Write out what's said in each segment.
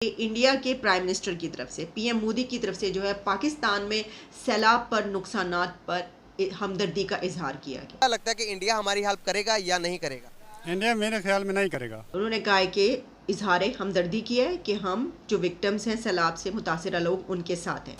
India के prime minister की तरफ से, पीएम मोदी की तरफ से जो है पाकिस्तान में सैलाब पर नुकसानात पर हमदर्दी का इजहार किया गया। क्या लगता है कि इंडिया हमारी हेल्प करेगा या नहीं करेगा? इंडिया मेरे ख्याल में नहीं करेगा। उन्होंने कहा है कि इजहार हमदर्दी किया है कि हम जो विक्टिम्स हैं सैलाब से मुतासरा लोग उनके साथ हैं।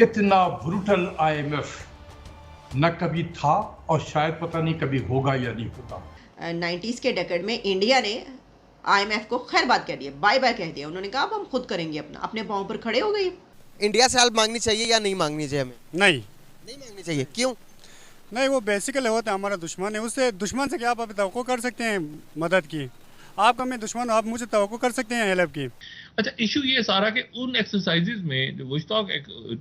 इतना ब्रूटल आईएमएफ न कभी था और शायद पता नहीं कभी होगा या नहीं होगा। 90s के डेकेड में इंडिया ने आईएमएफ को खैर बात कह दिया, बाय बाय कह दिया। उन्होंने कहा अब हम खुद करेंगे, अपने पाँव पर खड़े हो गए। इंडिया से हेल्प मांगनी चाहिए या नहीं मांगनी चाहिए? हमें नहीं नहीं मांगनी चाहिए। क्यों? नहीं, वो बेसिकली होता है हमारा दुश्मन है। उससे दुश्मन से क्या आप तवक्को कर सकते हैं मदद की? आप हमें दुश्मन हो, आप मुझे तवक्को कर सकते हैं हेल्प की? अच्छा, इशू ये सारा कि उन एक्सरसाइजेज में जो मुश्ताक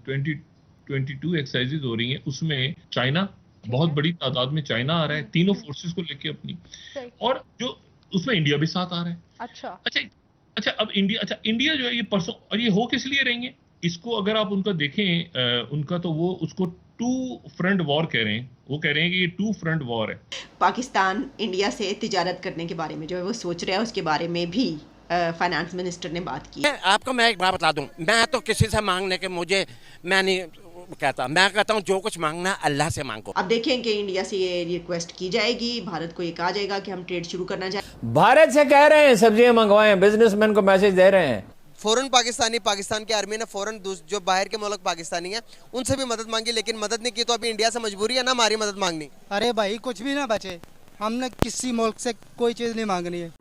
2022 एक्सरसाइजेज हो रही हैं उसमें चाइना बहुत बड़ी तादाद में चाइना आ रहा है तीनों फोर्सेस को लेके अपनी, और जो उसमें इंडिया भी साथ आ रहा है। अच्छा अब इंडिया जो है ये परसों, और ये हो किस लिए रही है इसको अगर आप उनका देखें, उनका तो वो उसको टू फ्रंट वॉर कह रहे हैं। वो कह रहे हैं कि ये टू फ्रंट वॉर है। पाकिस्तान इंडिया से तिजारत करने के बारे में जो है वो सोच रहा है, उसके बारे में भी फाइनेंस मिनिस्टर ने बात की। आपको मैं एक बात बता दूं, मैं तो किसी से मांगने के मैं नहीं कहता, मैं कहता हूं जो कुछ मांगना अल्लाह से मांगो। अब देखें कि इंडिया से ये रिक्वेस्ट की जाएगी, भारत को ये कहा जाएगा कि हम ट्रेड शुरू करना चाहें। भारत से कह रहे हैं सब्जियां मंगवाएं, बिजनेसमैन को मैसेज दे रहे हैं। फौरन पाकिस्तान की आर्मी ने फौरन जो बाहर के मुल्क पाकिस्तानी हैं उनसे भी मदद मांगी, लेकिन मदद नहीं की। तो अभी इंडिया से मजबूरी है ना हमारी मदद मांगनी। अरे भाई कुछ भी ना बचे, हमने किसी मुल्क से कोई चीज़ नहीं मांगनी है।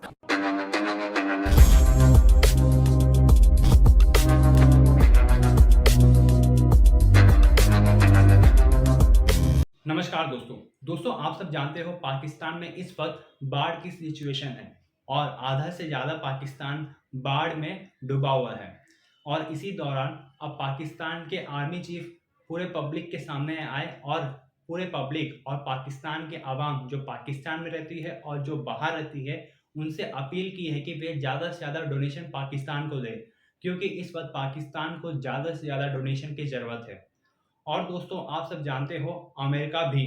नमस्कार दोस्तों आप सब जानते हो पाकिस्तान में इस वक्त बाढ़ की सिचुएशन है और आधा से ज़्यादा पाकिस्तान बाढ़ में डूबा हुआ है। और इसी दौरान अब पाकिस्तान के आर्मी चीफ पूरे पब्लिक के सामने आए और पूरे पब्लिक और पाकिस्तान के आवाम जो पाकिस्तान में रहती है और जो बाहर रहती है उनसे अपील की है कि वे ज़्यादा से ज़्यादा डोनेशन पाकिस्तान को दें, क्योंकि इस वक्त पाकिस्तान को ज़्यादा से ज़्यादा डोनेशन की ज़रूरत है। और दोस्तों आप सब जानते हो अमेरिका भी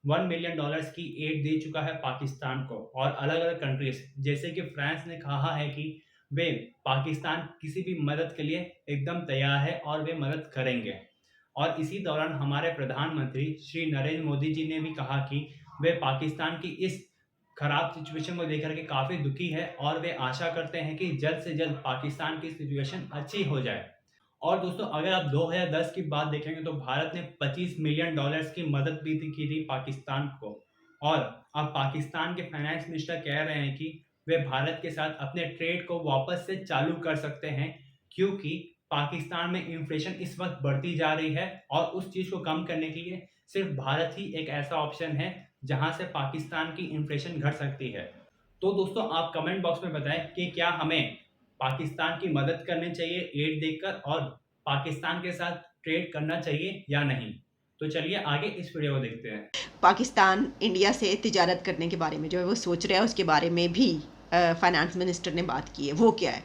$1 मिलियन की एड दे चुका है पाकिस्तान को, और अलग अलग कंट्रीज जैसे कि फ्रांस ने कहा है कि वे पाकिस्तान किसी भी मदद के लिए एकदम तैयार है और वे मदद करेंगे। और इसी दौरान हमारे प्रधानमंत्री श्री नरेंद्र मोदी जी ने भी कहा कि वे पाकिस्तान की इस खराब सिचुएशन को लेकर के काफ़ी दुखी है और वे आशा करते हैं कि जल्द से जल्द पाकिस्तान की सिचुएशन अच्छी हो जाए। और दोस्तों अगर आप 2010 की बात देखेंगे तो भारत ने $25 मिलियन की मदद भी की थी पाकिस्तान को। और अब पाकिस्तान के फाइनेंस मिनिस्टर कह रहे हैं कि वे भारत के साथ अपने ट्रेड को वापस से चालू कर सकते हैं, क्योंकि पाकिस्तान में इन्फ्लेशन इस वक्त बढ़ती जा रही है और उस चीज़ को कम करने के लिए सिर्फ भारत ही एक ऐसा ऑप्शन है जहां से पाकिस्तान की इन्फ्लेशन घट सकती है। तो दोस्तों आप कमेंट बॉक्स में बताएं कि क्या हमें पाकिस्तान की मदद करनी चाहिए एड देकर और पाकिस्तान के साथ ट्रेड करना चाहिए या नहीं। तो चलिए आगे इस वीडियो को देखते हैं। पाकिस्तान इंडिया से तिजारत करने के बारे में जो है वो सोच रहा है, उसके बारे में भी फाइनेंस मिनिस्टर ने बात की है। वो क्या है,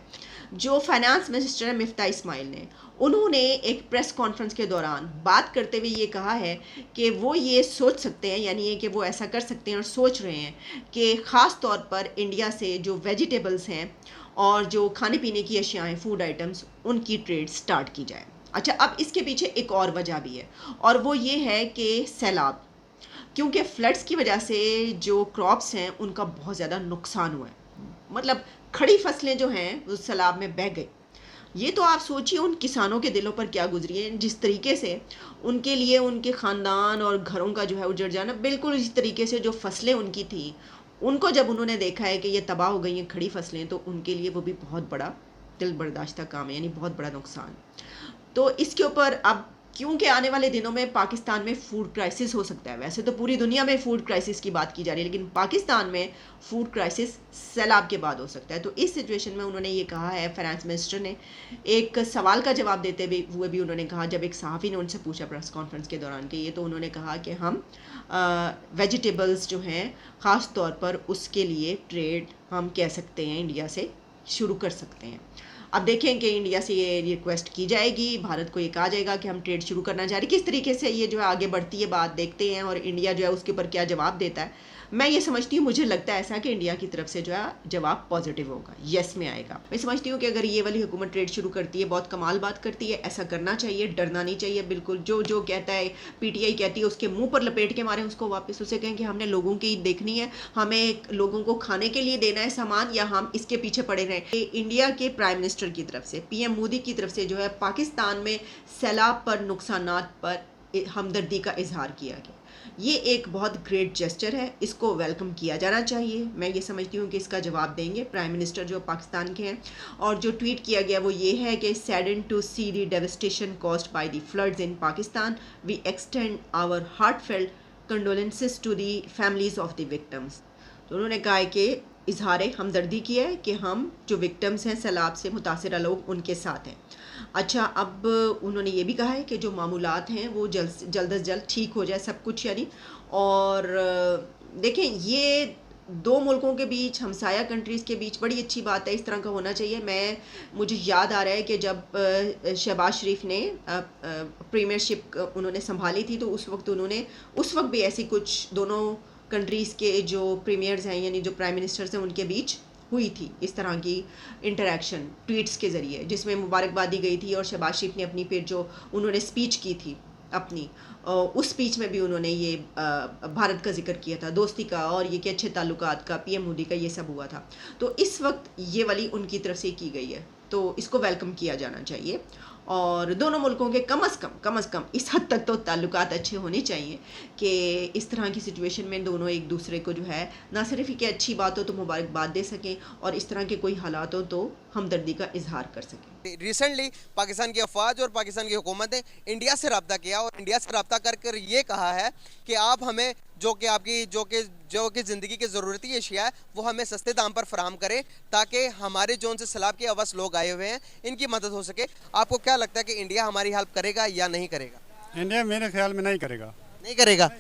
जो फाइनेंस मिनिस्टर है मिफ्ता इस्माइल ने, उन्होंने एक प्रेस कॉन्फ्रेंस के दौरान बात करते हुए ये कहा है कि वो ये सोच सकते हैं, यानी कि वो ऐसा कर सकते हैं और सोच रहे हैं कि ख़ास तौर पर इंडिया से जो वेजिटेबल्स हैं और जो खाने पीने की अशियाएँ, फूड आइटम्स, उनकी ट्रेड स्टार्ट की जाए। अच्छा, अब इसके पीछे एक और वजह भी है और वो ये है कि सैलाब, क्योंकि फ्लड्स की वजह से जो क्रॉप्स हैं उनका बहुत ज़्यादा नुकसान हुआ है। मतलब खड़ी फसलें जो हैं वो सैलाब में बह गई। ये तो आप सोचिए उन किसानों के दिलों पर क्या गुजरी है, जिस तरीके से उनके लिए उनके ख़ानदान और घरों का जो है उजड़ जाना, बिल्कुल इस तरीके से जो फसलें उनकी थी उनको जब उन्होंने देखा है कि ये तबाह हो गई हैं खड़ी फसलें, तो उनके लिए वो भी बहुत बड़ा दिल बर्दाश्त काम है, यानी बहुत बड़ा नुकसान। तो इसके ऊपर अब क्योंकि आने वाले दिनों में पाकिस्तान में फूड क्राइसिस हो सकता है, वैसे तो पूरी दुनिया में फूड क्राइसिस की बात की जा रही है, लेकिन पाकिस्तान में फूड क्राइसिस सैलाब के बाद हो सकता है। तो इस सिचुएशन में उन्होंने ये कहा है, फाइनेंस मिनिस्टर ने एक सवाल का जवाब देते हुए भी उन्होंने कहा, जब एक सहाफ़ी ने उनसे पूछा प्रेस कॉन्फ्रेंस के दौरान कि ये, तो उन्होंने कहा कि हम वेजिटेबल्स जो हैं ख़ास तौर पर उसके लिए ट्रेड हम कह सकते हैं इंडिया से शुरू कर सकते हैं। अब देखें कि इंडिया से ये रिक्वेस्ट की जाएगी, भारत को ये कहा जाएगा कि हम ट्रेड शुरू करना चाह रहे हैं। किस तरीके से ये जो है आगे बढ़ती है बात देखते हैं और इंडिया जो है उसके ऊपर क्या जवाब देता है। मैं ये समझती हूँ, मुझे लगता है ऐसा कि इंडिया की तरफ से जो है जवाब पॉजिटिव होगा, यस में आएगा। मैं समझती हूँ कि अगर ये वाली हुकूमत ट्रेड शुरू करती है, बहुत कमाल बात करती है, ऐसा करना चाहिए, डरना नहीं चाहिए बिल्कुल। जो जो कहता है पीटीआई कहती है उसके मुंह पर लपेट के मारें उसको वापस, उसे कहें कि हमने लोगों की देखनी है, हमें लोगों को खाने के लिए देना है सामान, या हम इसके पीछे पड़े रहें। इंडिया के प्राइम मिनिस्टर की तरफ से, पीएम मोदी की तरफ से जो है पाकिस्तान में सैलाब पर नुकसानात पर हमदर्दी का इजहार किया गया, ये एक बहुत ग्रेट जेस्चर है, इसको वेलकम किया जाना चाहिए। मैं ये समझती हूँ कि इसका जवाब देंगे प्राइम मिनिस्टर जो पाकिस्तान के हैं। और जो ट्वीट किया गया वो ये है कि saddened to see the devastation caused by the floods in Pakistan, we extend our heartfelt condolences to the families of the victims. तो उन्होंने कहा है कि इजहार हमदर्दी किया है कि हम जो विक्टिम्स हैं सैलाब से मुतासरा लोग उनके साथ हैं। अच्छा, अब उन्होंने ये भी कहा है कि जो मामूलात हैं वो जल्द अज जल्द ठीक हो जाए सब कुछ, यानी। और देखें, ये दो मुल्कों के बीच, हमसाया कंट्रीज़ के बीच बड़ी अच्छी बात है, इस तरह का होना चाहिए। मुझे याद आ रहा है कि जब शहबाज शरीफ ने प्रीमियरशिप उन्होंने संभाली थी तो उस वक्त भी ऐसी कुछ दोनों कंट्रीज़ के जो प्रीमियर्स हैं यानी जो प्राइम मिनिस्टर्स हैं उनके बीच हुई थी इस तरह की इंटरेक्शन ट्वीट्स के ज़रिए, जिसमें मुबारकबाद दी गई थी। और शहबाज शरीफ ने अपनी फिर जो उन्होंने स्पीच की थी अपनी, उस स्पीच में भी उन्होंने ये भारत का जिक्र किया था, दोस्ती का, और ये कि अच्छे ताल्लुकात का, पीएम मोदी का, ये सब हुआ था। तो इस वक्त ये वाली उनकी तरफ से की गई है, तो इसको वेलकम किया जाना चाहिए। और दोनों मुल्कों के कम अज़ कम इस हद तक तो ताल्लुकात अच्छे होने चाहिए कि इस तरह की सिचुएशन में दोनों एक दूसरे को जो है ना सिर्फ कि अच्छी बात हो तो मुबारकबाद दे सकें, और इस तरह के कोई हालात हो तो हमदर्दी का इजहार कर सकें। रिसेंटली पाकिस्तान की अफवाज और पाकिस्तान की हुकूमत ने इंडिया से रब्ता किया और इंडिया से रब्ता कर ये कहा है कि आप हमें जो कि ज़िंदगी की ज़रूरती अशिया है वो हमें सस्ते दाम पर फराहम करें, ताकि हमारे जो उनसे सैलाब के अवस लोग आए हुए हैं इनकी मदद हो सके। आपको क्या लगता है कि इंडिया हमारी हेल्प करेगा या नहीं करेगा? इंडिया मेरे ख्याल में नहीं करेगा। नहीं करेगा?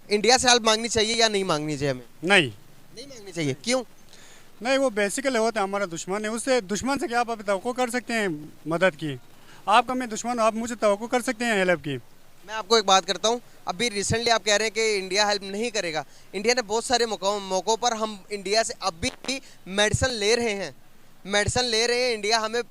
इंडिया से हेल्प मांगनी चाहिए या नहीं मांगनी चाहिए? हमें नहीं मांगनी चाहिए। क्यों नहीं? वो बेसिकली होता है हमारा दुश्मन है, उससे दुश्मन से क्या आप तवक्को कर सकते हैं मदद की? आप हमें दुश्मन हो, आप मुझे तवक्को कर सकते हैं हेल्प की? मैं आपको एक बात करता हूँ, अभी रिसेंटली आप कह रहे हैं कि इंडिया हेल्प नहीं करेगा। इंडिया ने बहुत सारे मौक़ों पर हम इंडिया से अभी भी मेडिसिन ले रहे हैं। इंडिया हमें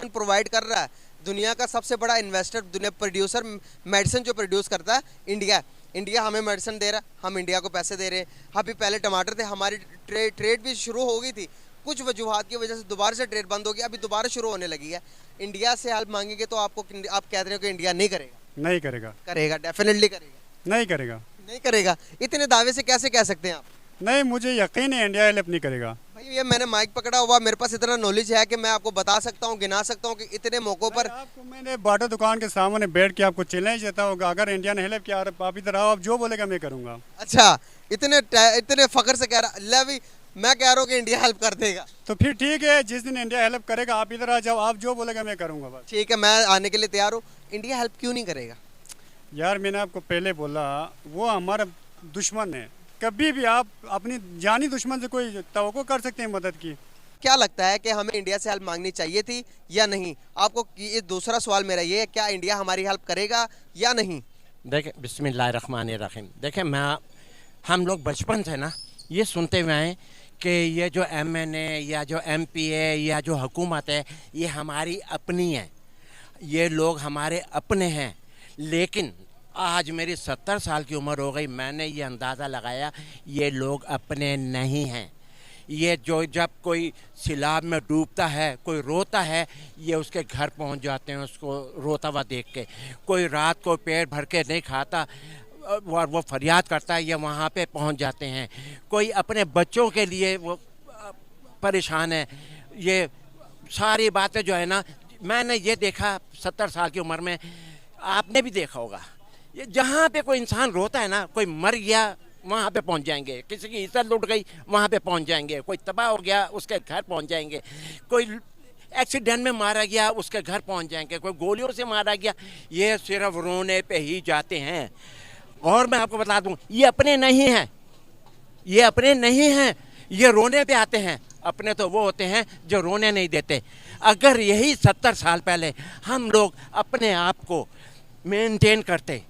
प्रोवाइड कर रहा है। दुनिया का सबसे बड़ा इन्वेस्टर, दुनिया प्रोड्यूसर मेडिसिन जो प्रोड्यूस करता है इंडिया हमें मेडिसिन दे रहा है, हम इंडिया को पैसे दे रहे हैं। अभी पहले टमाटर थे, हमारी ट्रेड भी शुरू हो गई थी, कुछ वजूहात की वजह से दोबारा से ट्रेड बंद हो गई, अभी दोबारा शुरू होने लगी है। इंडिया से हेल्प मांगेंगे तो आप कह रहे हो कि इंडिया नहीं करेगा? नहीं करेगा। करेगा, डेफिनेटली करेगा। नहीं करेगा। इतने दावे से कैसे कह सकते हैं आप? नहीं, मुझे यकीन है इंडिया हेल्प नहीं करेगा। भाई ये मैंने माइक पकड़ा हुआ, मेरे पास इतना नॉलेज है कि मैं आपको बता सकता हूँ, गिना सकता हूँ कि इतने मौक़ों पर आपको मैंने बाटा दुकान के सामने बैठ के आपको चैलेंज देता हूँ, अगर इंडिया ने हेल्प किया आप इधर आओ, आप जो बोलेगा मैं करूँगा। अच्छा, इतने फख्र से कह रहा है, मैं कह रहा हूँ कि इंडिया हेल्प कर देगा। तो फिर ठीक है, जिस दिन इंडिया हेल्प करेगा आप इधर आ जाओ, आप जो बोलेगा मैं करूँगा बस। ठीक है, मैं आने के लिए तैयार हूँ। इंडिया हेल्प क्यों नहीं करेगा? यार मैंने आपको पहले बोला, वो हमारा दुश्मन है। कभी भी आप अपनी जानी दुश्मन से कोई तवक्को कर सकते हैं मदद की? क्या लगता है कि हमें इंडिया से हेल्प मांगनी चाहिए थी या नहीं? आपको ये दूसरा सवाल मेरा ये है, क्या इंडिया हमारी हेल्प करेगा या नहीं? देखें, बिस्मिल्लाहिर्रहमानिर्रहीम। देखें, हम लोग बचपन से ना ये सुनते हुए हैं कि ये जो MNA या जो MPA या जो हुकूमत है ये हमारी अपनी है, ये लोग हमारे अपने हैं। लेकिन आज मेरी 70 साल की उम्र हो गई, मैंने ये अंदाज़ा लगाया ये लोग अपने नहीं हैं। ये जो जब कोई सैलाब में डूबता है, कोई रोता है, ये उसके घर पहुंच जाते हैं उसको रोता हुआ देख के। कोई रात को पेट भर के नहीं खाता और वो फरियाद करता है, ये वहाँ पे पहुंच जाते हैं। कोई अपने बच्चों के लिए वो परेशान है। ये सारी बातें जो है ना, मैंने ये देखा 70 साल की उम्र में, आपने भी देखा होगा, ये जहाँ पे कोई इंसान रोता है ना, कोई मर गया वहाँ पे पहुँच जाएंगे, किसी की इज्जत लुट गई वहाँ पे पहुँच जाएंगे, कोई तबाह हो गया उसके घर पहुँच जाएंगे, कोई एक्सीडेंट में मारा गया उसके घर पहुँच जाएंगे, कोई गोलियों से मारा गया, ये सिर्फ रोने पे ही जाते हैं। और मैं आपको बता दूँ, ये अपने नहीं हैं, ये रोने पे आते हैं। अपने तो वो होते हैं जो रोने नहीं देते। अगर यही 70 साल पहले हम लोग अपने आप को मेंटेन करते,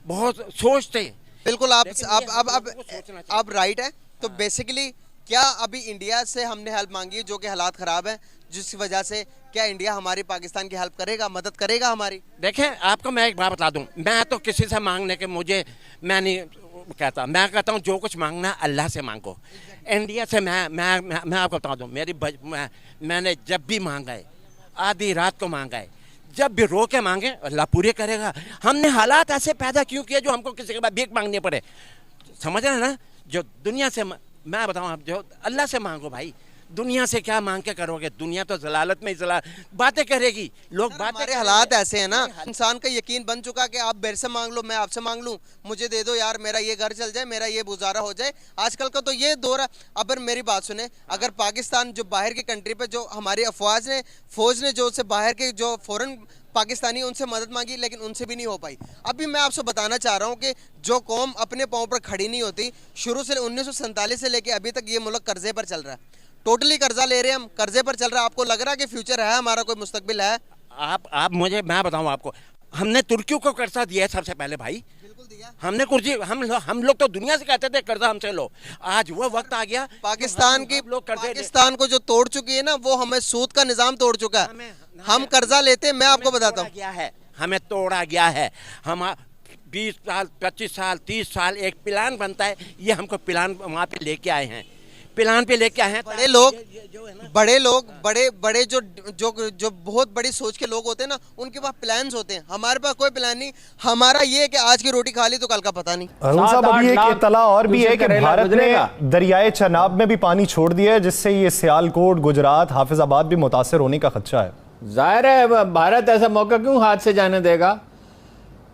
बहुत सोचते। बिल्कुल, आप राइट है। तो बेसिकली क्या अभी इंडिया से हमने हेल्प मांगी जो कि हालात ख़राब हैं, जिस वजह से क्या इंडिया हमारी पाकिस्तान की हेल्प करेगा, मदद करेगा हमारी? देखें, आपको मैं एक बात बता दूं, मैं तो किसी से मांगने के मैं नहीं कहता, मैं कहता हूं जो कुछ मांगना अल्लाह से मांगो। इंडिया से मैं आपको बता दूं, मैंने जब भी मांगा है, आधी रात को मांगा है, जब भी रो के मांगे अल्लाह पूरे करेगा। हमने हालात ऐसे पैदा क्यों किए जो हमको किसी के बाद भीख मांगनी पड़े? समझ रहे ना? जो दुनिया से मैं बताऊं, आप जो अल्लाह से मांगो भाई, दुनिया से क्या मांग के करोगे? दुनिया तो जलालत में ही बातें करेगी, लोग बातें। हमारे हालात ऐसे हैं ना, इंसान का यकीन बन चुका कि आप मेरे से मांग लो, मैं आपसे मांग लूं, मुझे दे दो यार, मेरा ये घर चल जाए, मेरा ये गुजारा हो जाए। आजकल का तो ये दौर है। अब मेरी बात सुने, अगर पाकिस्तान जो बाहर की कंट्री पे जो हमारी फौज ने जो से बाहर के जो फॉरेन पाकिस्तानी उनसे मदद मांगी, लेकिन उनसे भी नहीं हो पाई। अभी मैं आपसे बताना चाह रहा हूँ कि जो कौम अपने पाँव पर खड़ी नहीं होती, शुरू से 1947 से लेके अभी तक ये मुल्क कर्जे पर चल रहा है, टोटली कर्जा ले रहे हैं हम, कर्जे पर चल रहा है। आपको लग रहा है कि फ्यूचर है हमारा, कोई मुस्तकबिल है? मैं बताऊं आपको, हमने तुर्कियों को कर्जा दिया है सबसे पहले भाई, बिल्कुल दिया। हमने हम लोग तो दुनिया से कहते थे कर्जा हमसे लो, आज वो वक्त आ गया। पाकिस्तान को जो तोड़ चुकी है ना, वो हमें सूद का निजाम तोड़ चुका है। हम कर्जा लेते हैं, मैं आपको बताता हूँ, हमें तोड़ा गया है। हम 20 साल 25 साल 30 साल एक प्लान बनता है, ये हमको प्लान वहाँ पे लेके आए हैं, प्लान पे लेके आए हैं। बड़े लोग बड़े जो बहुत बड़ी सोच के लोग होते हैं ना, उनके पास प्लान्स होते हैं। हमारे पास कोई प्लान नहीं। हमारा ये है कि आज की रोटी खा ली तो कल का पता नहीं। अरुण साहब, अभी एक इत्तला और भी है कि भारत ने दरियाए चनाब में भी पानी छोड़ दिया है, जिससे ये सियालकोट, गुजरात, हाफिजाबाद भी मुतासर होने का खदशा है। जाहिर है भारत ऐसा मौका क्यों हाथ से जाने देगा?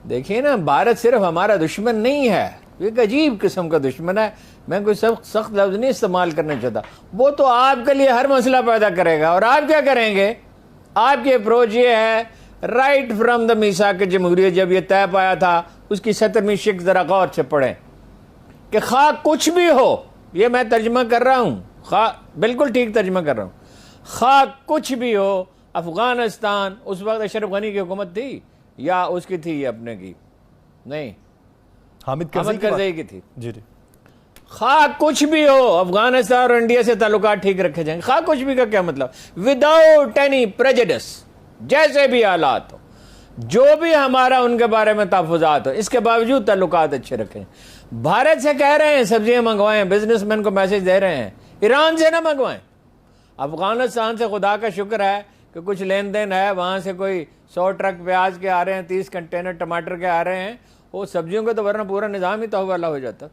देखिए ना, भारत सिर्फ हमारा दुश्मन नहीं है, एक अजीब किस्म का दुश्मन है। मैं कोई सख्त लफ्ज नहीं इस्तेमाल करना चाहता, वो तो आपके लिए हर मसला पैदा करेगा। और आप क्या करेंगे? आपकी अप्रोच ये है, राइट फ्रॉम द मीसाक जमहूरियत, जब ये तय पाया था, उसकी 17वीं शिक जरा गौर से पढ़ें कि खा कुछ भी हो, ये मैं तर्जमा कर रहा हूँ, खा बिल्कुल ठीक तर्जमा कर रहा हूँ, खा कुछ भी हो, अफगानिस्तान उस वक्त अशरफ गनी की हुकूमत थी या उसकी थी अपने की? नहीं, हामिद करज़ई की थी। जी जी। खा कुछ भी हो, अफगानिस्तान और इंडिया से ताल्लुकात ठीक रखे जाएंगे। खा कुछ भी का क्या मतलब? विदाउट एनी प्रेजुडिस, जैसे भी हालात हो, जो भी हमारा उनके बारे में तहफ़्फ़ुज़ात हो, इसके बावजूद ताल्लुकात अच्छे रखें। भारत से कह रहे हैं सब्जियां मंगवाएं, बिजनेसमैन को मैसेज दे रहे हैं ईरान से ना मंगवाएं। अफगानिस्तान से खुदा का शुक्र है कि कुछ लेन देन है, वहाँ से कोई 100 ट्रक प्याज के आ रहे हैं, 30 कंटेनर टमाटर के आ रहे हैं, वो सब्जियों का तो वरना पूरा निज़ाम ही तहवाला हो जाता।